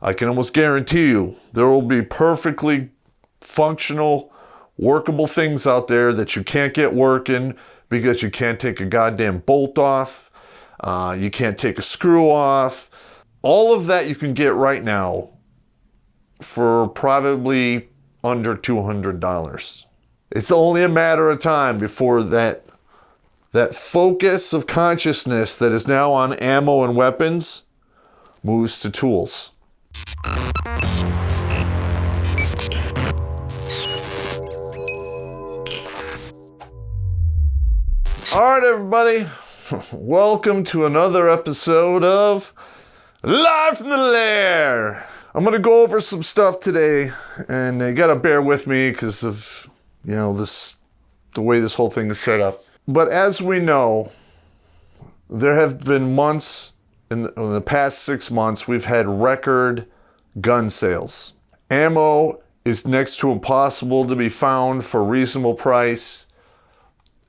I can almost guarantee you there will be perfectly functional, workable things out there that you can't get working because you can't take a goddamn bolt off. You can't take a screw off. All of that you can get right now for probably under $200. It's only a matter of time before that focus of consciousness that is now on ammo and weapons moves to tools. All right, everybody. Welcome to another episode of Live from the Lair. I'm going to go over some stuff today, and you got to bear with me because of, the way this whole thing is set up. But as we know, there have been months, in the past 6 months, we've had record gun sales. Ammo is next to impossible to be found for a reasonable price.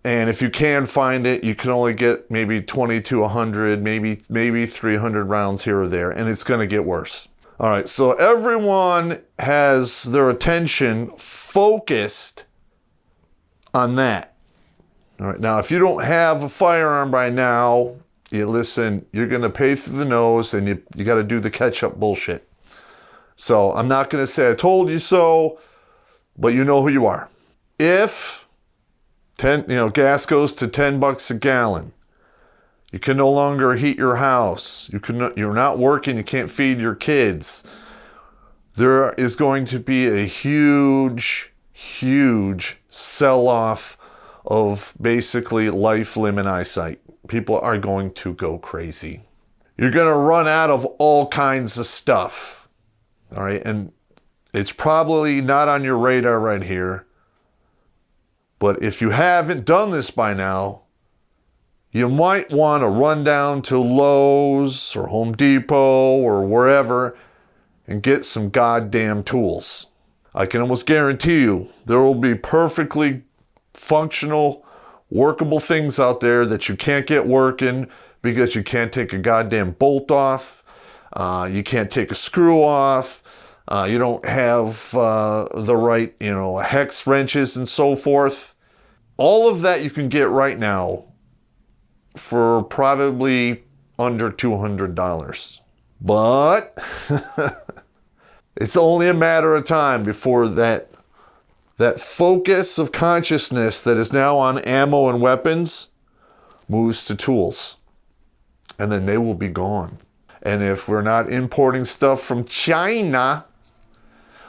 And if you can find it, you can only get maybe 20 to 100, maybe 300 rounds here or there, and it's going to get worse. All right, so everyone has their attention focused on that. All right, now if you don't have a firearm by now, you're going to pay through the nose, and you got to do the catch-up bullshit. So I'm not going to say I told you so, but you know who you are. If gas goes to $10 a gallon, you can no longer heat your house, you're not working, you can't feed your kids, there is going to be a huge sell-off of basically life, limb, and eyesight. People are going to go crazy. You're going to run out of all kinds of stuff. All right, and it's probably not on your radar right here. But if you haven't done this by now, you might want to run down to Lowe's or Home Depot or wherever and get some goddamn tools. I can almost guarantee you there will be perfectly functional, workable things out there that you can't get working because you can't take a goddamn bolt off. You can't take a screw off. You don't have the right, hex wrenches and so forth. All of that you can get right now for probably under $200. But it's only a matter of time before that focus of consciousness that is now on ammo and weapons moves to tools. And then they will be gone. And if we're not importing stuff from China,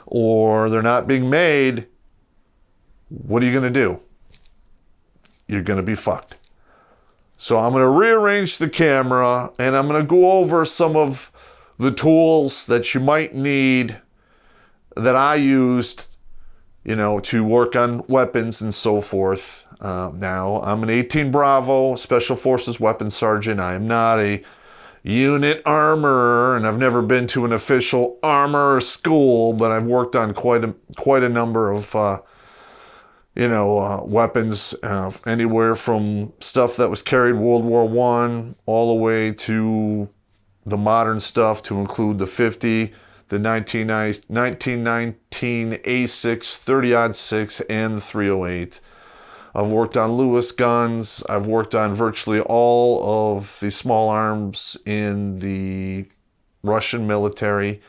or they're not being made, what are you going to do? You're going to be fucked. So I'm going to rearrange the camera, and I'm going to go over some of the tools that you might need that I used, to work on weapons and so forth. Now, I'm an 18 Bravo Special Forces Weapons Sergeant. I am not a unit armorer, and I've never been to an official armor school, but I've worked on quite a number of weapons, anywhere from stuff that was carried World War I all the way to the modern stuff, to include the 50, the 1919 A6 30-06, and the 308. I've worked on Lewis guns. I've worked on virtually all of the small arms in the Russian military.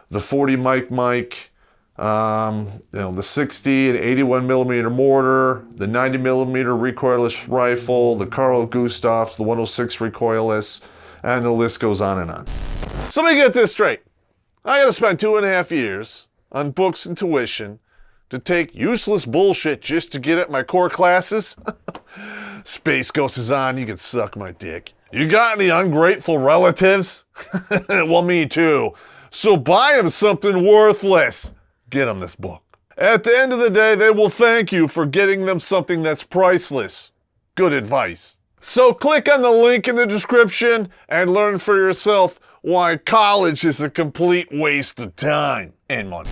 The 40 Mike, the 60 and 81 millimeter mortar, the 90 millimeter recoilless rifle, the Carl Gustavs, the 106 recoilless, and the list goes on and on. So let me get this straight. I got to spend 2.5 years on books and tuition to take useless bullshit just to get at my core classes? Space Ghost is on, you can suck my dick. You got any ungrateful relatives? Well, me too. So buy them something worthless. Get them this book. At the end of the day, they will thank you for getting them something that's priceless. Good advice. So click on the link in the description and learn for yourself why college is a complete waste of time and money.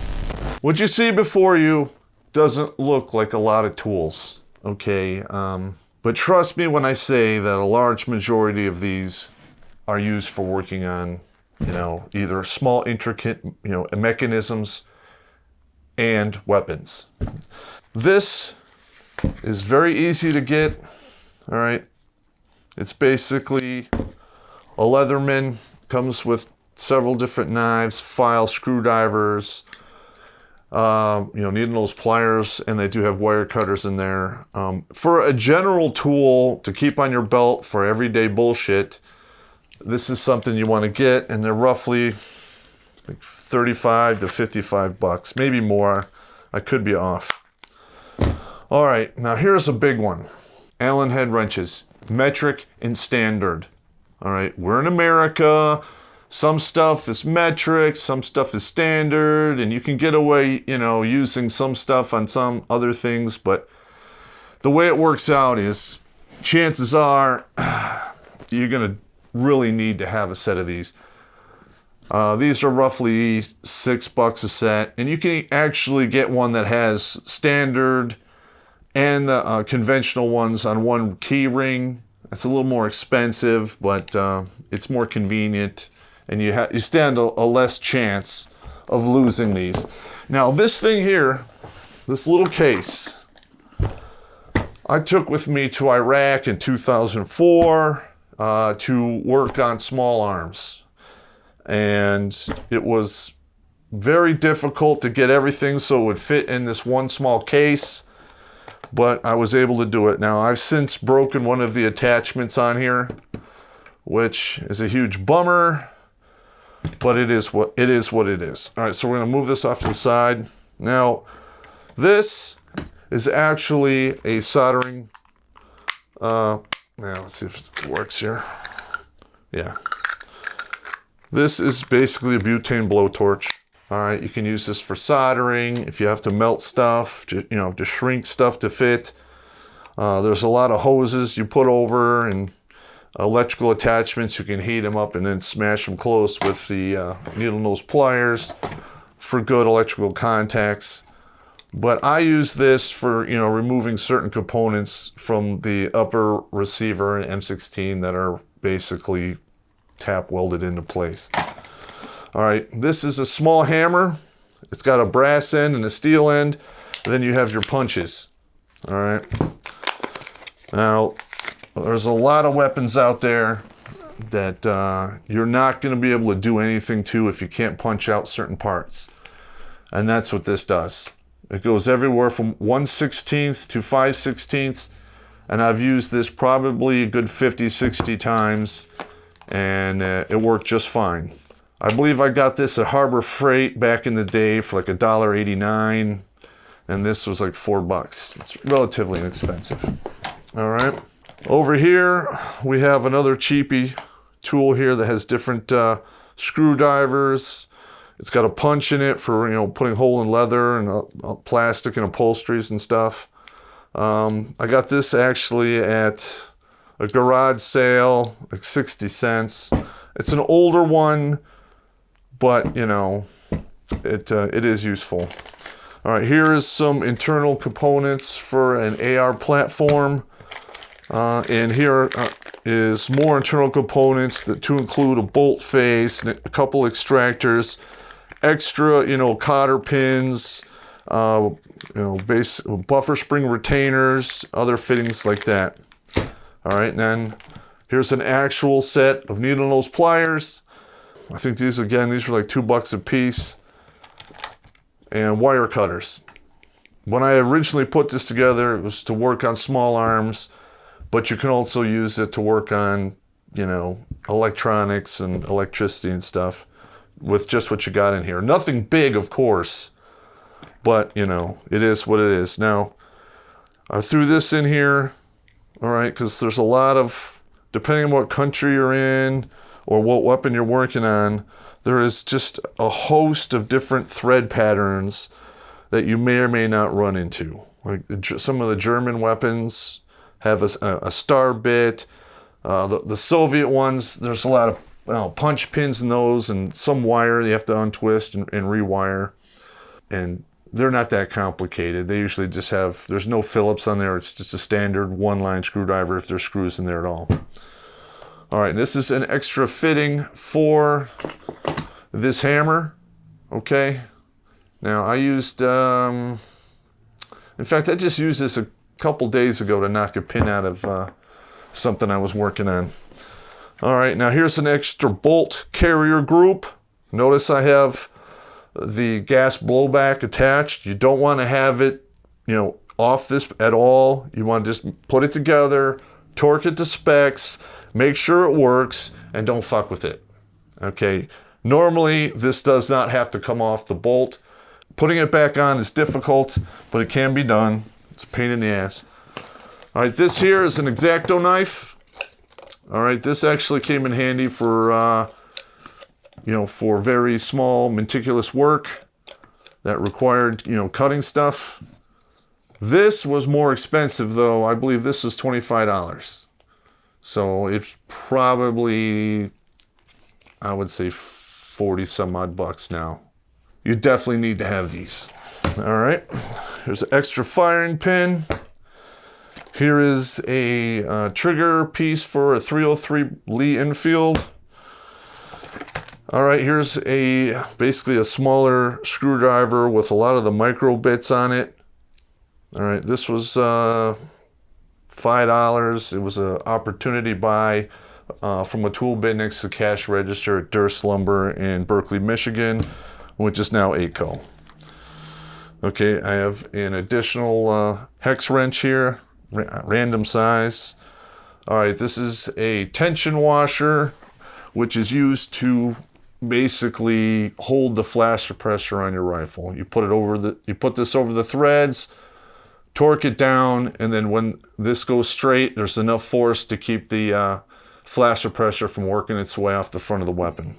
What you see before you doesn't look like a lot of tools, okay? But trust me when I say that a large majority of these are used for working on either small, intricate, mechanisms and weapons. This is very easy to get, all right? It's basically a Leatherman, comes with several different knives, files, screwdrivers, needle nose pliers, and they do have wire cutters in there. For a general tool to keep on your belt for everyday bullshit, this is something you want to get, and they're roughly like 35 to 55 bucks, maybe more. I could be off. All right, now here's a big one. Allen head wrenches, metric and standard. All right, we're in America. Some stuff is metric, some stuff is standard, and you can get away, using some stuff on some other things, but the way it works out is chances are you're going to really need to have a set of these. These are roughly $6 a set, and you can actually get one that has standard and the conventional ones on one key ring. It's a little more expensive, but it's more convenient, and you stand a less chance of losing these. Now, this thing here, this little case, I took with me to Iraq in 2004 to work on small arms. And it was very difficult to get everything so it would fit in this one small case, but I was able to do it. Now, I've since broken one of the attachments on here, which is a huge bummer, but it is what it is. All right, so we're going to move this off to the side. Now, this is actually a soldering, now let's see if it works here. Yeah. This is basically a butane blowtorch. All right, you can use this for soldering. If you have to melt stuff, to shrink stuff to fit. There's a lot of hoses you put over and electrical attachments. You can heat them up and then smash them close with the needle nose pliers for good electrical contacts. But I use this for, removing certain components from the upper receiver and M16 that are basically tap welded into place. All right, this is a small hammer. It's got a brass end and a steel end. And then you have your punches. All right. Now, there's a lot of weapons out there that you're not going to be able to do anything to if you can't punch out certain parts. And that's what this does. It goes everywhere from 1/16 to 5/16. And I've used this probably a good 50, 60 times. And it worked just fine. I believe I got this at Harbor Freight back in the day for like $1.89, and this was like $4. It's relatively inexpensive. All right. Over here, we have another cheapy tool here that has different screwdrivers. It's got a punch in it for, putting hole in leather and plastic and upholsteries and stuff. I got this actually at a garage sale, like 60 cents. It's an older one, but it is useful. All right, here is some internal components for an AR platform. And here is more internal components to include a bolt face, a couple extractors, extra, cotter pins, base buffer spring retainers, other fittings like that. All right, and then here's an actual set of needle nose pliers. I think these are like $2 a piece. And wire cutters. When I originally put this together, it was to work on small arms, but you can also use it to work on, electronics and electricity and stuff with just what you got in here. Nothing big, of course, but, it is what it is. Now, I threw this in here. All right, because there's a lot of, depending on what country you're in or what weapon you're working on, there is just a host of different thread patterns that you may or may not run into. Like some of the German weapons have a star bit. The Soviet ones, there's a lot of punch pins in those and some wire you have to untwist and rewire. And they're not that complicated. They usually just there's no Phillips on there. It's just a standard one-line screwdriver if there's screws in there at all. All right, this is an extra fitting for this hammer, okay? Now I used, in fact, I just used this a couple days ago to knock a pin out of something I was working on. All right, now here's an extra bolt carrier group. Notice I have the gas blowback attached. You don't want to have it, off this at all. You want to just put it together, torque it to specs, make sure it works, and don't fuck with it. Okay, normally this does not have to come off the bolt. Putting it back on is difficult, but it can be done. It's a pain in the ass. All right, this here is an X-Acto knife. All right, this actually came in handy for, for very small, meticulous work that required, cutting stuff. This was more expensive, though. I believe this is $25. So it's probably, I would say, 40 some odd bucks now. You definitely need to have these. All right, here's an extra firing pin. Here is a trigger piece for a 303 Lee Enfield. All right, here's basically a smaller screwdriver with a lot of the micro bits on it. All right, this was $5. It was an opportunity buy from a tool bin next to the cash register at Durst Lumber in Berkeley, Michigan, which is now ACO. Okay, I have an additional hex wrench here, random size. All right, this is a tension washer, which is used to basically hold the flash suppressor on your rifle. You put this over the threads, torque it down, and then when this goes straight, there's enough force to keep the flash suppressor from working its way off the front of the weapon.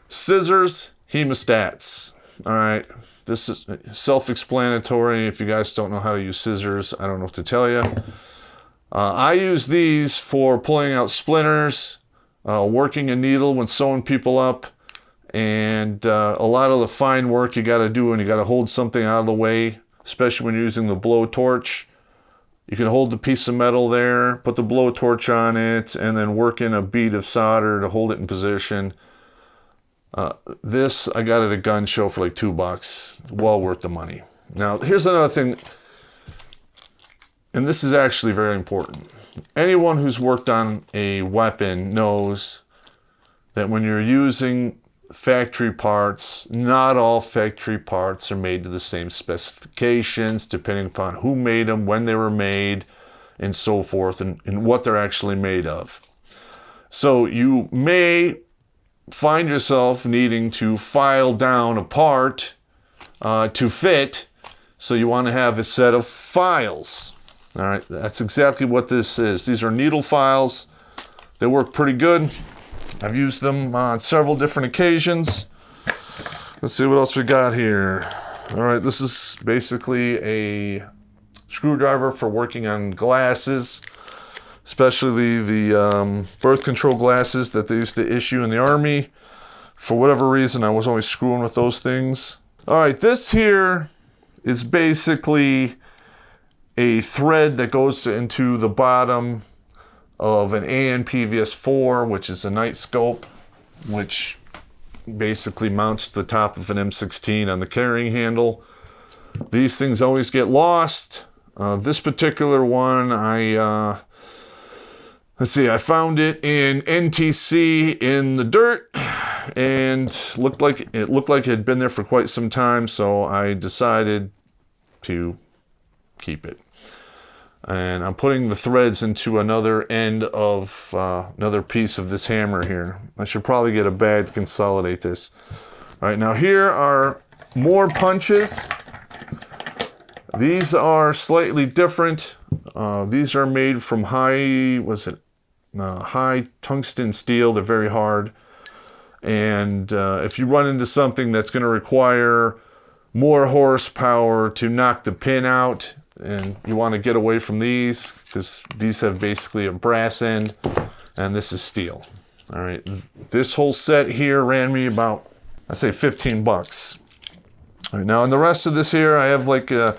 Scissors, hemostats. All right, this is self-explanatory. If you guys don't know how to use scissors, I don't know what to tell you. I use these for pulling out splinters, working a needle when sewing people up, and a lot of the fine work you got to do when you got to hold something out of the way, especially when you're using the blowtorch. You can hold the piece of metal there, put the blowtorch on it, and then work in a bead of solder to hold it in position. This I got at a gun show for like $2. Well worth the money. Now, here's another thing, and this is actually very important. Anyone who's worked on a weapon knows that when you're using factory parts, not all factory parts are made to the same specifications, depending upon who made them, when they were made, and so forth, and what they're actually made of. So you may find yourself needing to file down a part to fit, so you want to have a set of files. All right, that's exactly what this is. These are needle files. They work pretty good. I've used them on several different occasions. Let's see what else we got here. All right, this is basically a screwdriver for working on glasses, especially the birth control glasses that they used to issue in the Army. For whatever reason, I was always screwing with those things. All right, this here is basically a thread that goes into the bottom of an AN-PVS-4, which is a night scope, which basically mounts to the top of an M16 on the carrying handle. These things always get lost. This particular one, I found it in NTC in the dirt, and it looked like it had been there for quite some time, so I decided to keep it. And I'm putting the threads into another end of another piece of this hammer here. I should probably get a bag to consolidate this. All right, now here are more punches. These are slightly different. These are made from high tungsten steel. They're very hard. And if you run into something that's going to require more horsepower to knock the pin out, and you want to get away from these, because these have basically a brass end and this is steel. All right, this whole set here ran me about, I'd say, $15. All right, now in the rest of this here, I have like one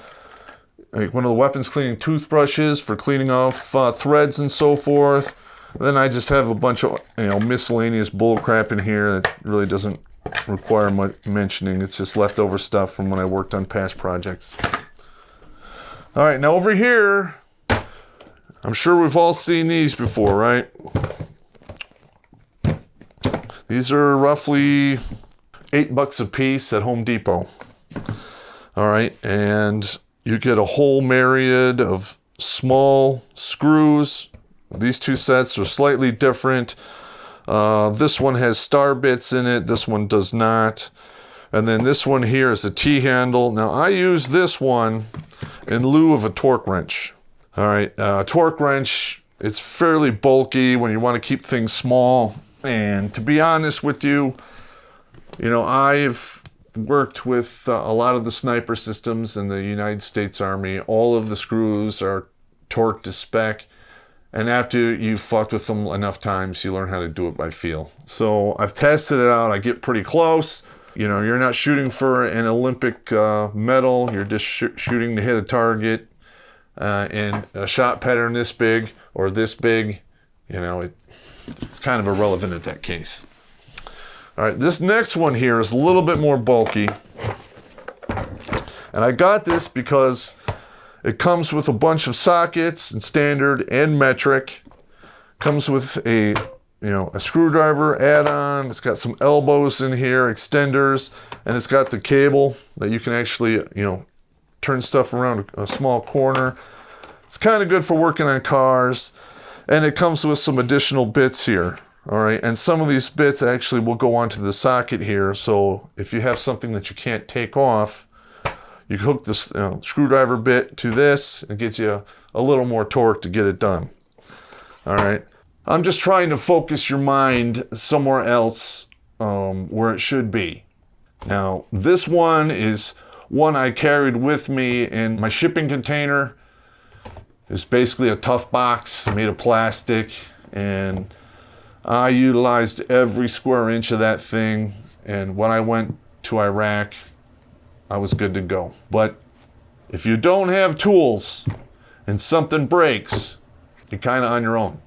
of the weapons cleaning toothbrushes for cleaning off threads and so forth. Then I just have a bunch of, miscellaneous bull crap in here that really doesn't require much mentioning. It's just leftover stuff from when I worked on past projects. All right, now over here, I'm sure we've all seen these before, right? These are roughly $8 a piece at Home Depot. All right, and you get a whole myriad of small screws. These two sets are slightly different. This one has star bits in it. This one does not. And then this one here is a T-handle. Now, I use this one in lieu of a torque wrench. All right, torque wrench, it's fairly bulky when you want to keep things small. And to be honest with you, I've worked with a lot of the sniper systems in the United States Army. All of the screws are torqued to spec. And after you've fucked with them enough times, you learn how to do it by feel. So I've tested it out. I get pretty close. You're not shooting for an Olympic medal. You're just shooting to hit a target. And a shot pattern this big or this big, it's kind of irrelevant in that case. All right, this next one here is a little bit more bulky. And I got this because it comes with a bunch of sockets, and standard and metric. Comes with a screwdriver add-on. It's got some elbows in here, extenders, and it's got the cable that you can actually, turn stuff around a small corner. It's kind of good for working on cars. And it comes with some additional bits here. All right, and some of these bits actually will go onto the socket here. So if you have something that you can't take off, you hook this screwdriver bit to this and get you a little more torque to get it done. All right. I'm just trying to focus your mind somewhere else where it should be. Now, this one is one I carried with me in my shipping container. It's basically a tough box made of plastic, and I utilized every square inch of that thing. And when I went to Iraq, I was good to go. But if you don't have tools and something breaks, you're kind of on your own.